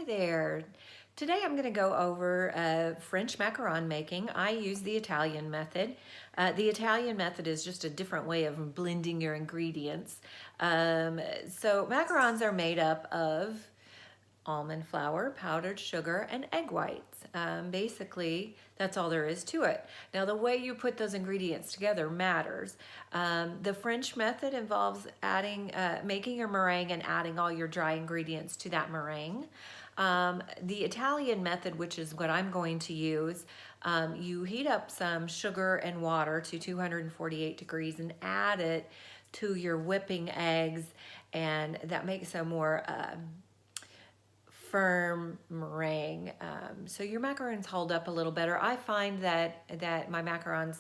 there. Today I'm going to go over French macaron making. I use the Italian method. The Italian method is just a different way of blending your ingredients. So macarons are made up of almond flour, powdered sugar, and egg whites. Basically, that's all there is to it. Now, the way you put those ingredients together matters. The French method involves making your meringue and adding all your dry ingredients to that meringue. The Italian method, which is what I'm going to use, you heat up some sugar and water to 248 degrees and add it to your whipping eggs, and that makes a more firm meringue, so your macarons hold up a little better. I find that my macarons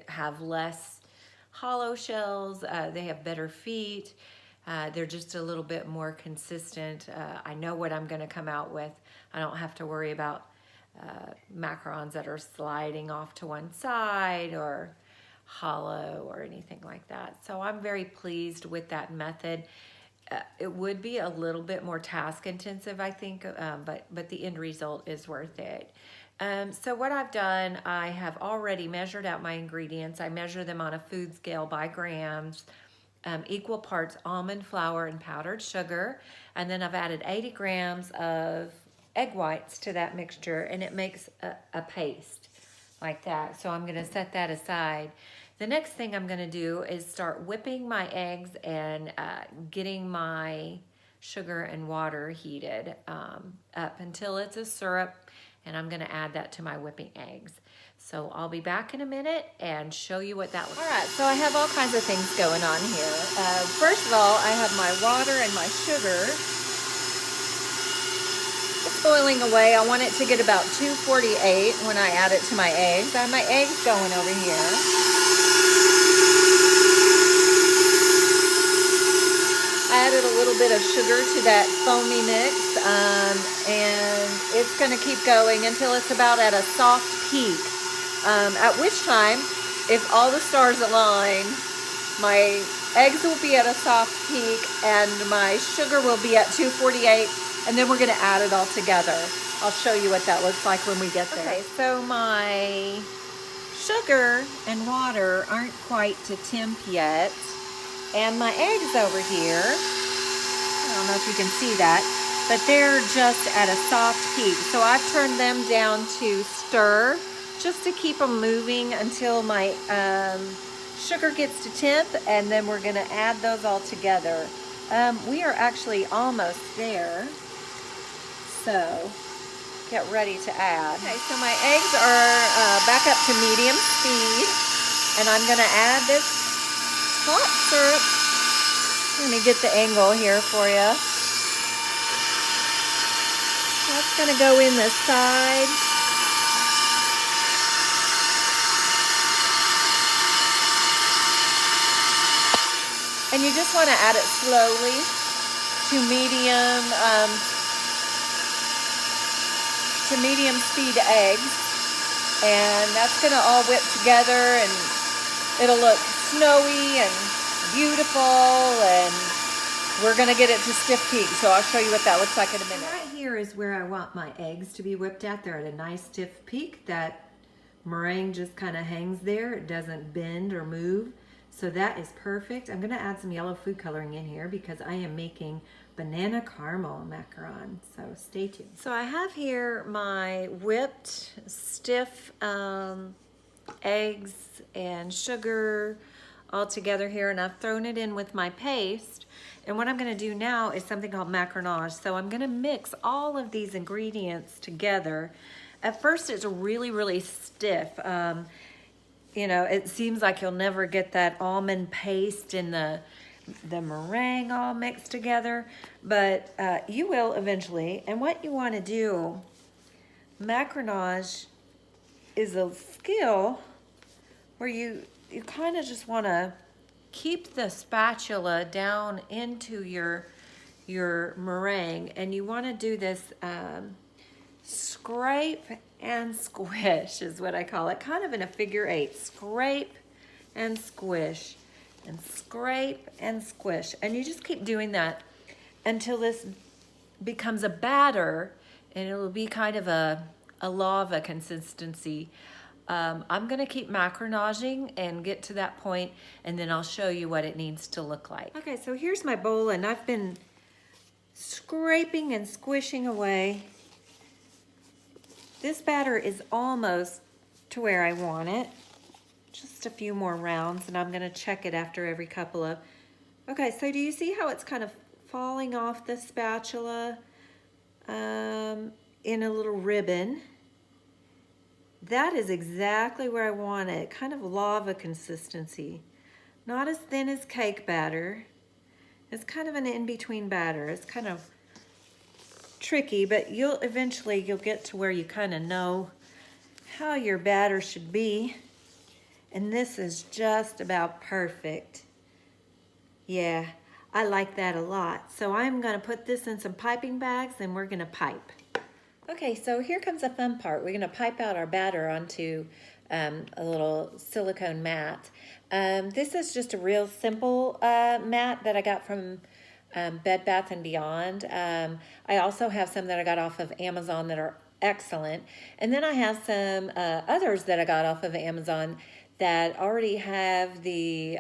have less hollow shells. They have better feet. They're just a little bit more consistent. I know what I'm going to come out with. I don't have to worry about macarons that are sliding off to one side or hollow or anything like that. So I'm very pleased with that method. It would be a little bit more task intensive, I think, but the end result is worth it. So what I've done, I have already measured out my ingredients. I measure them on a food scale by grams, equal parts almond flour and powdered sugar, and then I've added 80 grams of egg whites to that mixture, and it makes a paste like that. So I'm going to set that aside. The next thing I'm going to do is start whipping my eggs and getting my sugar and water heated up until it's a syrup, and I'm going to add that to my whipping eggs. So I'll be back in a minute and show you what that looks like. All right, so I have all kinds of things going on here. First of all, I have my water and my sugar. It's boiling away. I want it to get about 248 when I add it to my eggs. I have my eggs going over here. I added a little bit of sugar to that foamy mix, and it's going to keep going until it's about at a soft peak, at which time, if all the stars align, my eggs will be at a soft peak and my sugar will be at 248, and then we're going to add it all together. I'll show you what that looks like when we get there. Okay, so my sugar and water aren't quite to temp yet. And my eggs over here, I don't know if you can see that, but they're just at a soft peak. So I've turned them down to stir, just to keep them moving until my sugar gets to temp, and then we're gonna add those all together. We are actually almost there, so get ready to add. Okay, so my eggs are back up to medium speed, and I'm gonna add this hot syrup. Let me get the angle here for you. That's going to go in the side. And you just want to add it slowly to medium speed eggs. And that's going to all whip together, and it'll look snowy and beautiful, and we're gonna get it to stiff peak, so I'll show you what that looks like in a minute. Right here is where I want my eggs to be whipped at. They're at a nice stiff peak. That meringue just kind of hangs there. It doesn't bend or move, so that is perfect. I'm gonna add some yellow food coloring in here because I am making banana caramel macaron, so stay tuned. So I have here my whipped stiff eggs and sugar all together here, and I've thrown it in with my paste. And what I'm going to do now is something called macaronage. So I'm going to mix all of these ingredients together. At first it's really, really stiff. You know, it seems like you'll never get that almond paste and the meringue all mixed together, but you will eventually. And what you want to do, macaronage is a skill where you kind of just want to keep the spatula down into your meringue, and you want to do this scrape and squish is what I call it, kind of in a figure eight. Scrape and squish, and scrape and squish, and you just keep doing that until this becomes a batter and it'll be kind of a lava consistency. I'm gonna keep macaronaging and get to that point, and then I'll show you what it needs to look like. Okay, so here's my bowl, and I've been scraping and squishing away. This batter is almost to where I want it. Just a few more rounds, and I'm gonna check it after every couple of. Okay, so do you see how it's kind of falling off the spatula in a little ribbon? That is exactly where I want it, kind of lava consistency. Not as thin as cake batter. It's kind of an in-between batter. It's kind of tricky, but you'll get to where you kind of know how your batter should be. And this is just about perfect. Yeah, I like that a lot. So I'm gonna put this in some piping bags and we're gonna pipe. Okay, so here comes the fun part. We're gonna pipe out our batter onto a little silicone mat. This is just a real simple mat that I got from Bed Bath & Beyond. I also have some that I got off of Amazon that are excellent. And then I have some others that I got off of Amazon that already have the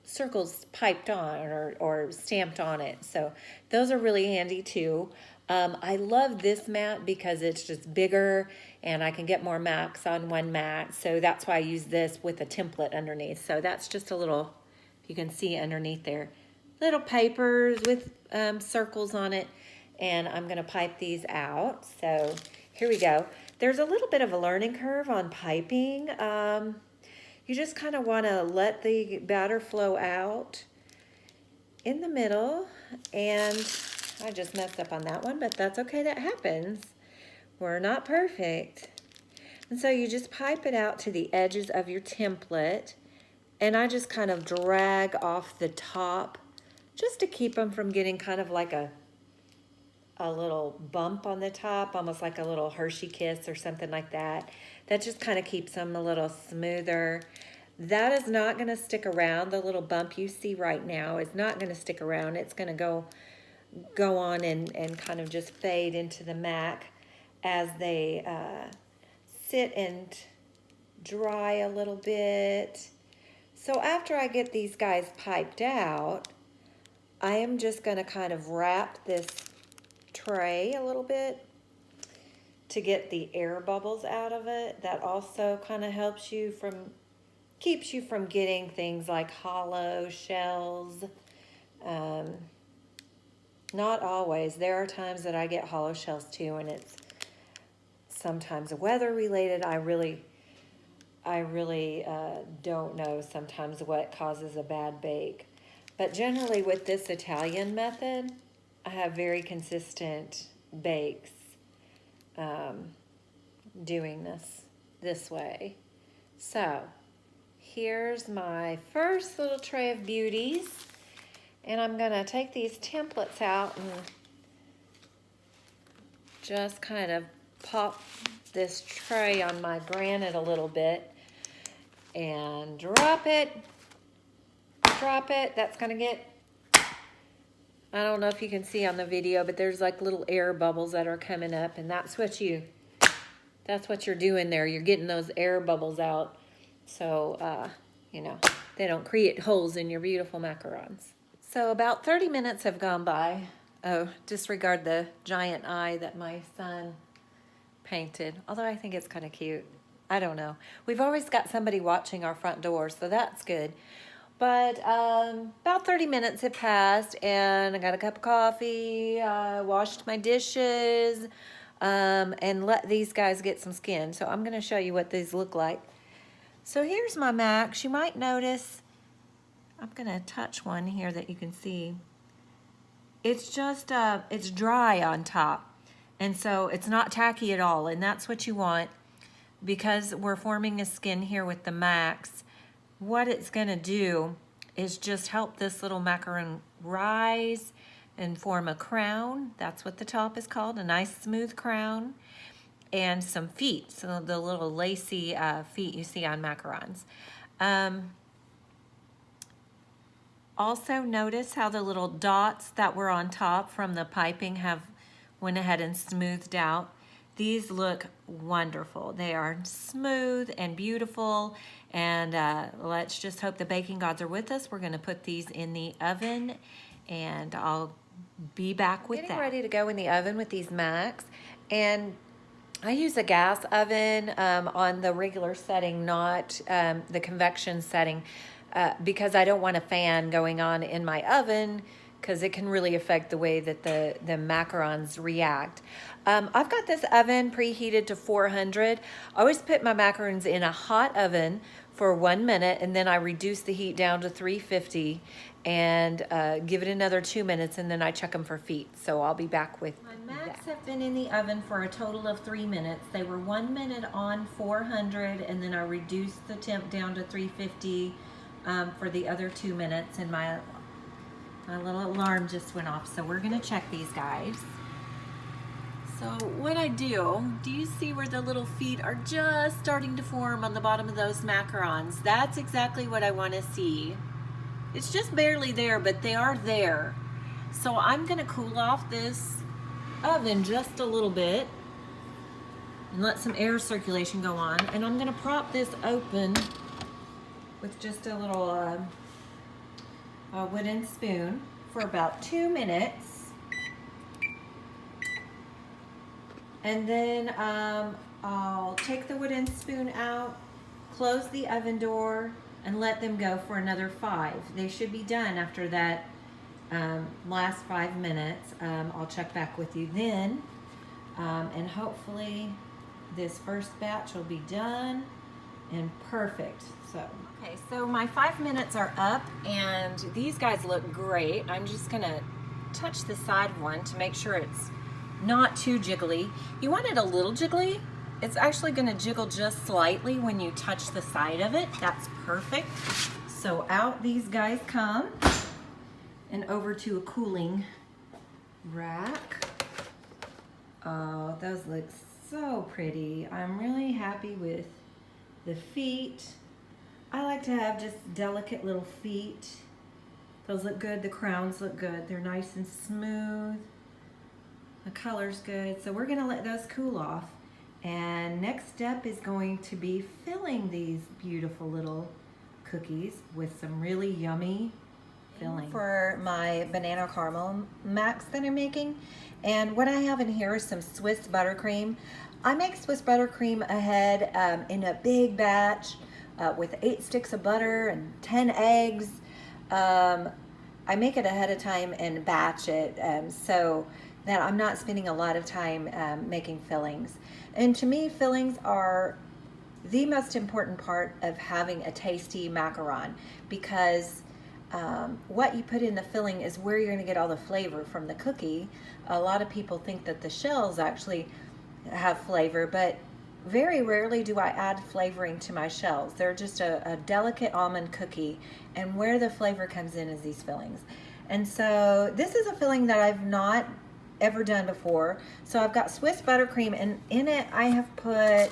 circles piped on or stamped on it. So those are really handy too. I love this mat because it's just bigger and I can get more mats on one mat. So that's why I use this with a template underneath. So that's just a little, if you can see underneath there, little papers with circles on it. And I'm gonna pipe these out. So here we go. There's a little bit of a learning curve on piping. You just kind of want to let the batter flow out in the middle, and I just messed up on that one, but that's okay, that happens. We're not perfect. And so you just pipe it out to the edges of your template, and I just kind of drag off the top just to keep them from getting kind of like a little bump on the top, almost like a little Hershey kiss or something like that. That just kind of keeps them a little smoother. That is not going to stick around. The little bump you see right now is not going to stick around. It's going to go on and kind of just fade into the mac as they sit and dry a little bit. So after I get these guys piped out, I am just going to kind of wrap this tray a little bit to get the air bubbles out of it. That also kind of keeps you from getting things like hollow shells. Not always. There are times that I get hollow shells too, and it's sometimes weather related. I really don't know sometimes what causes a bad bake. But generally with this Italian method, I have very consistent bakes doing this way. So here's my first little tray of beauties, and I'm gonna take these templates out and just kind of pop this tray on my granite a little bit and drop it. That's gonna get, I don't know if you can see on the video, but there's like little air bubbles that are coming up, and that's what you're doing there. You're getting those air bubbles out so, you know, they don't create holes in your beautiful macarons. So about 30 minutes have gone by. Oh, disregard the giant eye that my son painted, although I think it's kind of cute. I don't know. We've always got somebody watching our front door, so that's good. But about 30 minutes have passed, and I got a cup of coffee, washed my dishes, and let these guys get some skin. So I'm going to show you what these look like. So here's my macs. You might notice, I'm going to touch one here that you can see. It's just, it's dry on top, and so it's not tacky at all, and that's what you want because we're forming a skin here with the macs. What it's gonna do is just help this little macaron rise and form a crown. That's what the top is called, a nice smooth crown, and some feet, so the little lacy feet you see on macarons. Also notice how the little dots that were on top from the piping have went ahead and smoothed out. These look wonderful. They are smooth and beautiful, and let's just hope the baking gods are with us. We're gonna put these in the oven, and I'll be back with that. Getting ready to go in the oven with these Macs, and I use a gas oven on the regular setting, not the convection setting, because I don't want a fan going on in my oven, because it can really affect the way that the macarons react. I've got this oven preheated to 400. I always put my macarons in a hot oven for 1 minute, and then I reduce the heat down to 350 and give it another 2 minutes, and then I check them for feet. So I'll be back with my Macs have been in the oven for a total of 3 minutes. They were 1 minute on 400, and then I reduced the temp down to 350 for the other 2 minutes, and my little alarm just went off. So we're gonna check these guys. So what I do you see where the little feet are just starting to form on the bottom of those macarons? That's exactly what I want to see. It's just barely there, but they are there. So I'm gonna cool off this oven just a little bit and let some air circulation go on. And I'm gonna prop this open with just a little wooden spoon for about 2 minutes. And then I'll take the wooden spoon out, close the oven door, and let them go for another 5. They should be done after that last 5 minutes. I'll check back with you then. And hopefully this first batch will be done and perfect. Okay, so my 5 minutes are up, and these guys look great. I'm just gonna touch the side one to make sure it's not too jiggly. You want it a little jiggly. It's actually gonna jiggle just slightly when you touch the side of it. That's perfect. So out these guys come, and over to a cooling rack. Oh, those look so pretty. I'm really happy with the feet. I like to have just delicate little feet. Those look good, the crowns look good. They're nice and smooth. The color's good. So we're gonna let those cool off. And next step is going to be filling these beautiful little cookies with some really yummy filling. For my banana caramel Macs that I'm making. And what I have in here is some Swiss buttercream. I make Swiss buttercream ahead in a big batch with 8 sticks of butter and 10 eggs. I make it ahead of time and batch it so that I'm not spending a lot of time making fillings. And to me, fillings are the most important part of having a tasty macaron, because what you put in the filling is where you're gonna get all the flavor from the cookie. A lot of people think that the shells actually have flavor, but very rarely do I add flavoring to my shells. They're just a delicate almond cookie, and where the flavor comes in is these fillings. And so this is a filling that I've not ever done before. So I've got Swiss buttercream, and in it I have put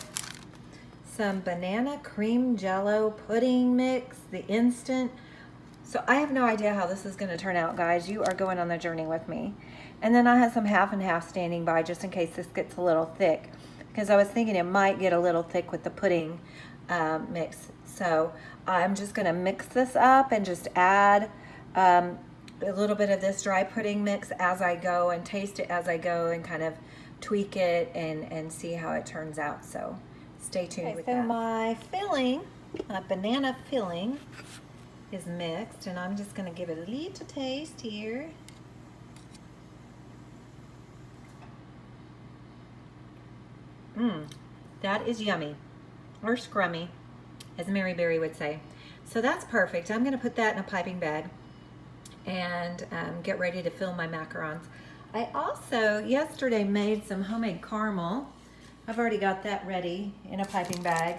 some banana cream jello pudding mix, the instant. So I have no idea how this is gonna turn out, guys. You are going on the journey with me. And then I have some half and half standing by just in case this gets a little thick, because I was thinking it might get a little thick with the pudding mix. So I'm just gonna mix this up and just add a little bit of this dry pudding mix as I go, and taste it as I go, and kind of tweak it and see how it turns out. So stay tuned with that. So my filling, my banana filling is mixed, and I'm just gonna give it a little taste here. That is yummy, or scrummy, as Mary Berry would say. So that's perfect. I'm gonna put that in a piping bag and get ready to fill my macarons. I also yesterday made some homemade caramel. I've already got that ready in a piping bag.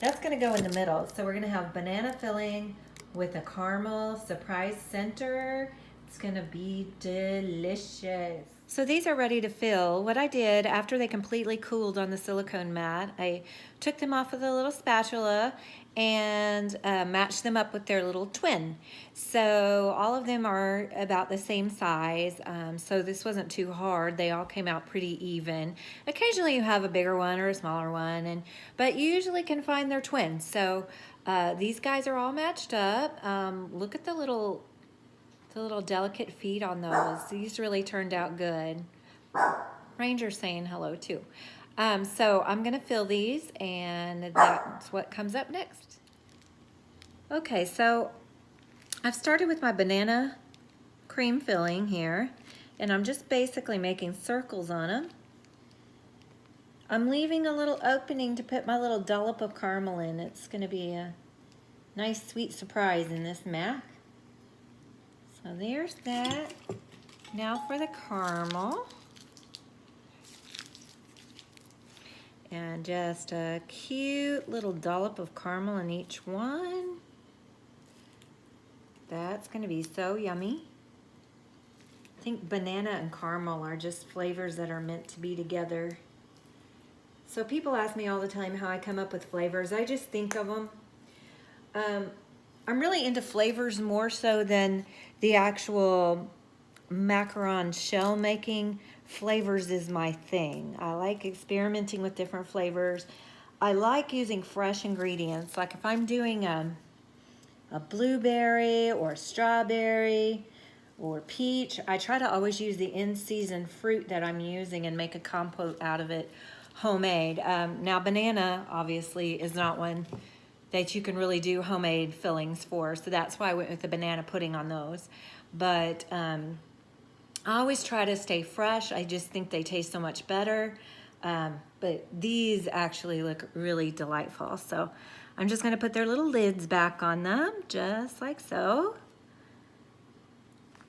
That's gonna go in the middle. So we're gonna have banana filling with a caramel surprise center. It's gonna be delicious. So these are ready to fill. What I did after they completely cooled on the silicone mat, I took them off with a little spatula and matched them up with their little twin. So all of them are about the same size, so this wasn't too hard. They all came out pretty even. Occasionally you have a bigger one or a smaller one, but you usually can find their twins. So these guys are all matched up. Look at the little delicate feet on those. These really turned out good. Ranger's saying hello too. So I'm gonna fill these, and that's what comes up next. Okay, so I've started with my banana cream filling here, and I'm just basically making circles on them. I'm leaving a little opening to put my little dollop of caramel in. It's gonna be a nice sweet surprise in this mac. So there's that. Now for the caramel. And just a cute little dollop of caramel in each one. That's gonna be so yummy. I think banana and caramel are just flavors that are meant to be together. So people ask me all the time how I come up with flavors. I just think of them. I'm really into flavors more so than the actual macaron shell making. Flavors is my thing. I like experimenting with different flavors. I like using fresh ingredients. Like if I'm doing a blueberry or strawberry or peach, I try to always use the in-season fruit that I'm using and make a compote out of it homemade. Now banana obviously is not one that you can really do homemade fillings for, so that's why I went with the banana pudding on those. But I always try to stay fresh. I just think they taste so much better. But these actually look really delightful. So I'm just gonna put their little lids back on them, just like so.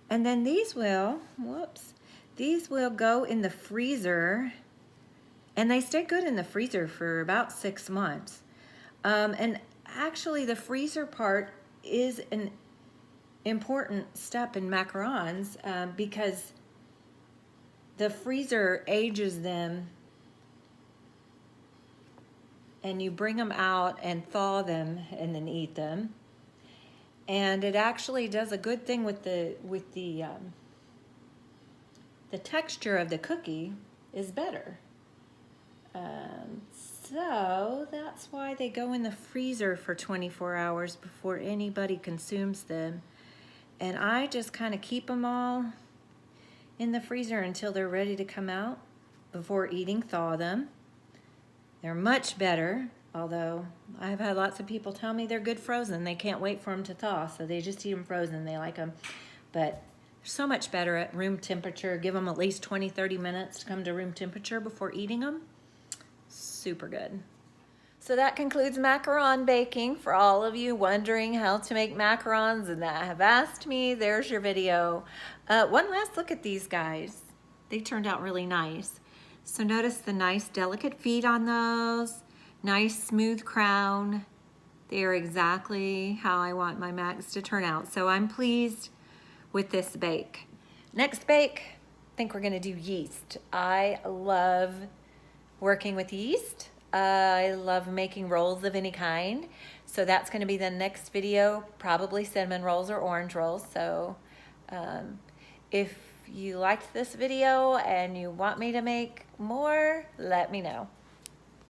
And then these will, these will go in the freezer, and they stay good in the freezer for about 6 months. And actually the freezer part is an important step in macarons because the freezer ages them, and you bring them out and thaw them and then eat them. And it actually does a good thing with the texture of the cookie is better. So that's why they go in the freezer for 24 hours before anybody consumes them. And I just kind of keep them all in the freezer until they're ready to come out before eating, thaw them. They're much better, although I've had lots of people tell me they're good frozen. They can't wait for them to thaw, so they just eat them frozen. They like them. But they're so much better at room temperature. Give them at least 20-30 minutes to come to room temperature before eating them. Super good. So that concludes macaron baking. For all of you wondering how to make macarons and that have asked me, there's your video. One last look at these guys. They turned out really nice. So notice the nice delicate feet on those, nice smooth crown. They are exactly how I want my macs to turn out. So I'm pleased with this bake. Next bake, I think we're gonna do yeast. I love working with yeast. I love making rolls of any kind. So that's gonna be the next video, probably cinnamon rolls or orange rolls. So if you liked this video and you want me to make more, let me know.